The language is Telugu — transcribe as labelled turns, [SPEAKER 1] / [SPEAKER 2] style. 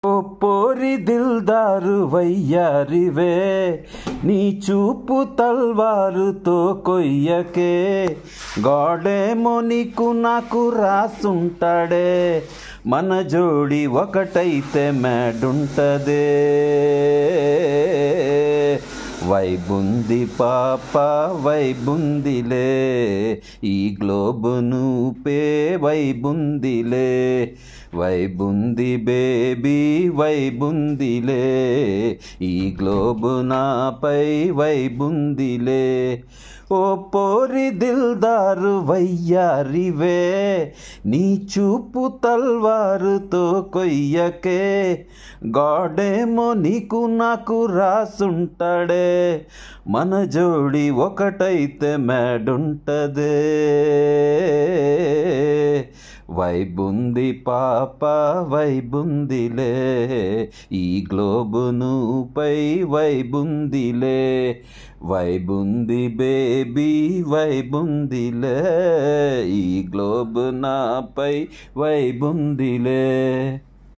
[SPEAKER 1] ఓ పోరి దిల్దారు వయ్యారివే, నీ చూపు తల్వారుతో కొయ్యకే, గాడేమో నీకు నాకు రాసుంటాడే, మన జోడి ఒకటైతే మ్యాడుంటదే. వైబుంది పాప వైబుందిలే, ఈ గ్లోబు నూపే వైబుందిలే, వైబుంది బేబీ వైబుందిలే, ఈ గ్లోబు నాపై వైబుందిలే. ఓ పోరి దిల్దారు వయ్యారివే, నీ చూపు తల్వారుతో కొయ్యకే, గాడేమో నీకు నాకు రాసుంటాడే, మన జోడి ఒకటైతే మ్యాడుంటదే. వైబుంది పాప వైబుందిలే, ఈ గ్లోబు నూపై వైబుందిలే, వైబుంది బేబీ వైబుందిలే, ఈ గ్లోబు నాపై వైబుందిలే.